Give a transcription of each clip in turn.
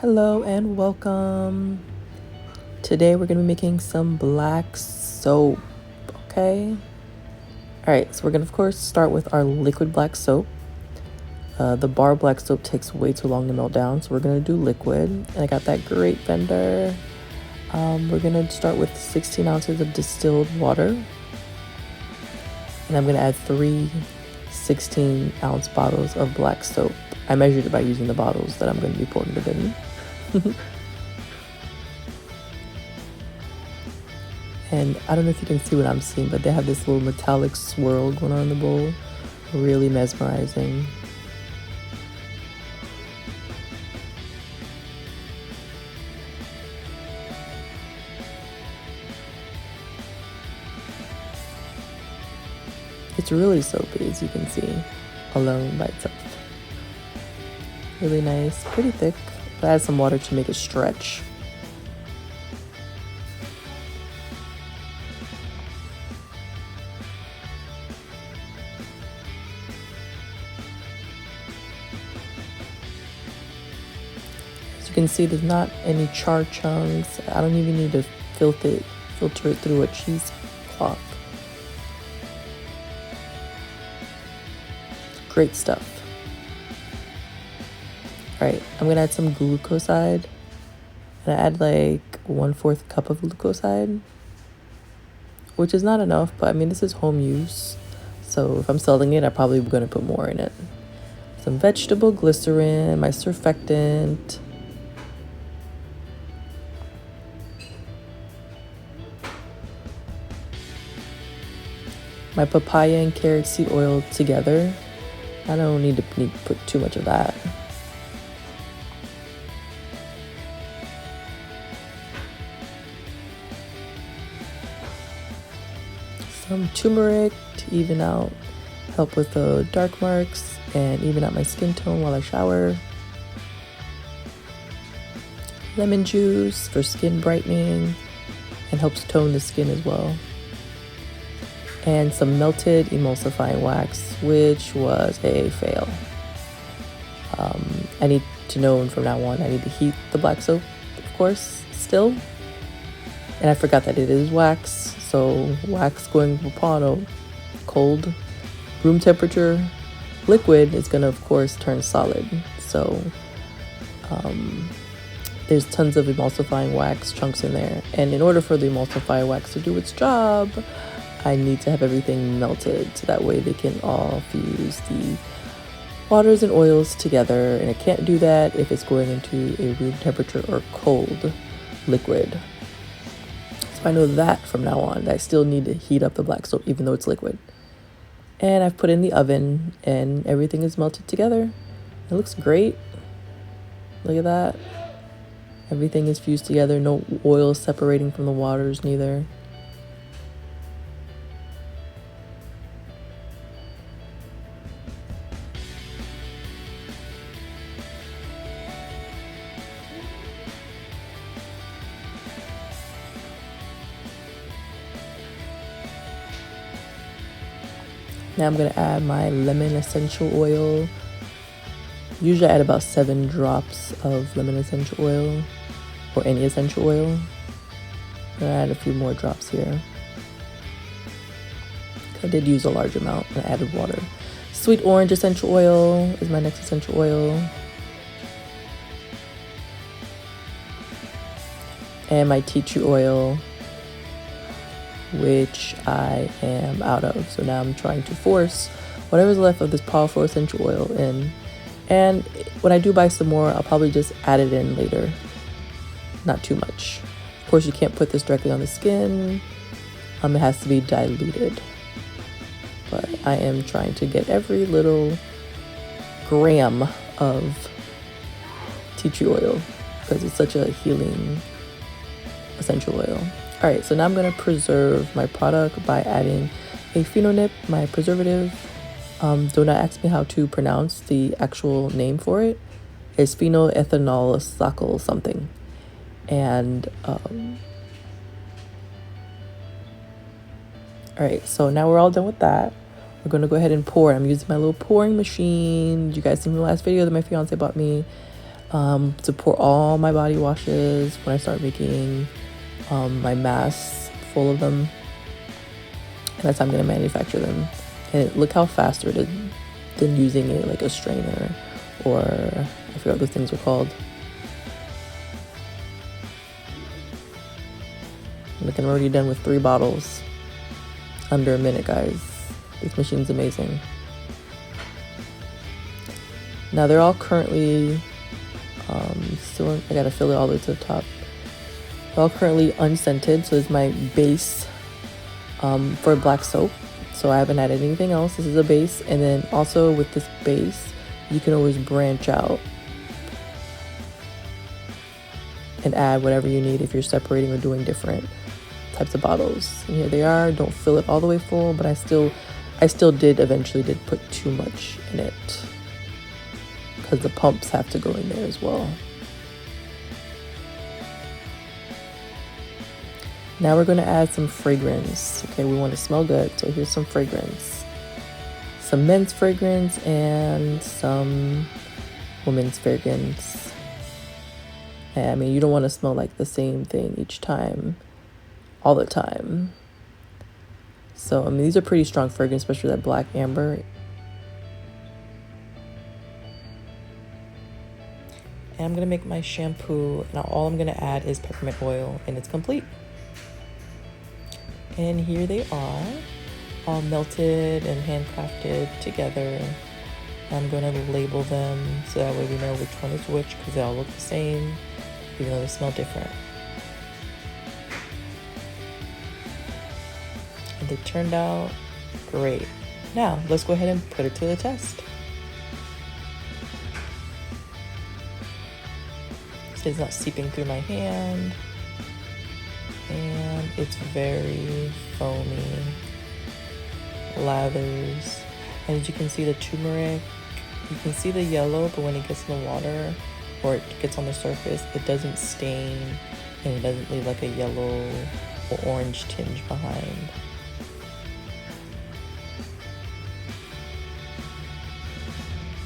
Hello and welcome. Today we're going to be making some black soap, okay? Alright, so we're going to of course start with our liquid black soap. The bar black soap takes way too long to melt down, so we're going to do liquid. And I got that great blender. We're going to start with 16 ounces of distilled water. And I'm going to add 3 16-ounce bottles of black soap. I measured it by using the bottles that I'm going to be pouring it in. And I don't know if you can see what I'm seeing, but they have this little metallic swirl going on in the bowl. Really mesmerizing. It's really soapy, as you can see, alone by itself. Really nice, pretty thick. But I add some water to make it stretch. As you can see, there's not any char chunks. I don't even need to filter it through a cheesecloth. Great stuff. Alright, I'm gonna add some glucoside. And I add like 1/4 cup of glucoside, which is not enough, but I mean, this is home use. So if I'm selling it, I'm probably gonna put more in it. Some vegetable glycerin, my surfactant. My papaya and carrot seed oil together. I don't need to put too much of that. Some turmeric to even out, help with the dark marks and even out my skin tone while I shower. Lemon juice for skin brightening and helps tone the skin as well. And some melted emulsifying wax, which was a fail. I need to know from now on, I need to heat the black soap, of course, still. And I forgot that it is wax, so wax going upon a cold room temperature liquid is gonna of course turn solid. So there's tons of emulsifying wax chunks in there. And in order for the emulsifying wax to do its job, I need to have everything melted so that way they can all fuse the waters and oils together. And I can't do that if it's going into a room temperature or cold liquid. So I know that from now on, I still need to heat up the black soap even though it's liquid. And I've put in the oven and everything is melted together. It looks great. Look at that. Everything is fused together. No oil separating from the waters neither. Now I'm going to add my lemon essential oil. Usually I add about 7 drops of lemon essential oil or any essential oil. I'm going to add a few more drops here. I did use a large amount and I added water. Sweet orange essential oil is my next essential oil. And my tea tree oil, which I am out of. So now I'm trying to force whatever's left of this powerful essential oil in. And when I do buy some more, I'll probably just add it in later. Not too much. Of course, you can't put this directly on the skin. It has to be diluted. But I am trying to get every little gram of tea tree oil because it's such a healing essential oil. All right, so now I'm gonna preserve my product by adding a phenol, my preservative. Do not ask me how to pronounce the actual name for it. It's phenylethanolyl something. And all right, so now we're all done with that. We're gonna go ahead and pour. I'm using my little pouring machine. You guys seen the last video that my fiance bought me. to pour all my body washes when I start making my masks full of them. And that's how I'm going to manufacture them. And look how faster it is than using it like a strainer, or I forgot what those things are called. Look, I'm already done with 3 bottles. Under a minute, guys. This machine's amazing. Now they're all currently still, I gotta fill it all the way to the top. They're all currently unscented, so this is my base for black soap. So I haven't added anything else. This is a base, and then also with this base, you can always branch out and add whatever you need if you're separating or doing different types of bottles. And here they are. Don't fill it all the way full, but I still eventually did put too much in it, because the pumps have to go in there as well. Now we're going to add some fragrance. Okay, we want to smell good, so here's some fragrance. Some men's fragrance and some women's fragrance. And I mean, you don't want to smell like the same thing each time, all the time. So, I mean, these are pretty strong fragrance, especially that black amber. And I'm going to make my shampoo. Now all I'm going to add is peppermint oil, and it's complete. And here they are, all melted and handcrafted together. I'm going to label them so that way we know which one is which, because they all look the same, even though they smell different. And they turned out great. Now, let's go ahead and put it to the test. So it's not seeping through my hand. And it's very foamy, lathers. And as you can see, the turmeric, you can see the yellow, but when it gets in the water or it gets on the surface, it doesn't stain and it doesn't leave like a yellow or orange tinge behind.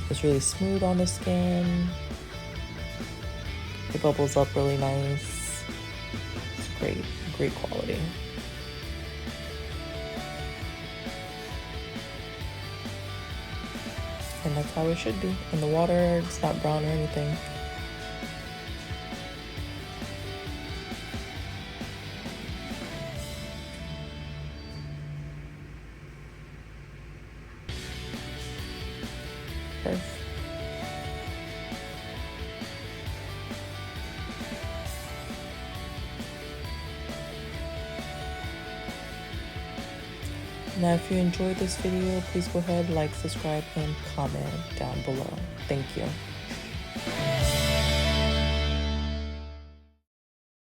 It's really smooth on the skin. It bubbles up really nice. Great quality. And that's how it should be. In the water, it's not brown or anything. Perfect. Now, if you enjoyed this video, please go ahead, like, subscribe, and comment down below. Thank you.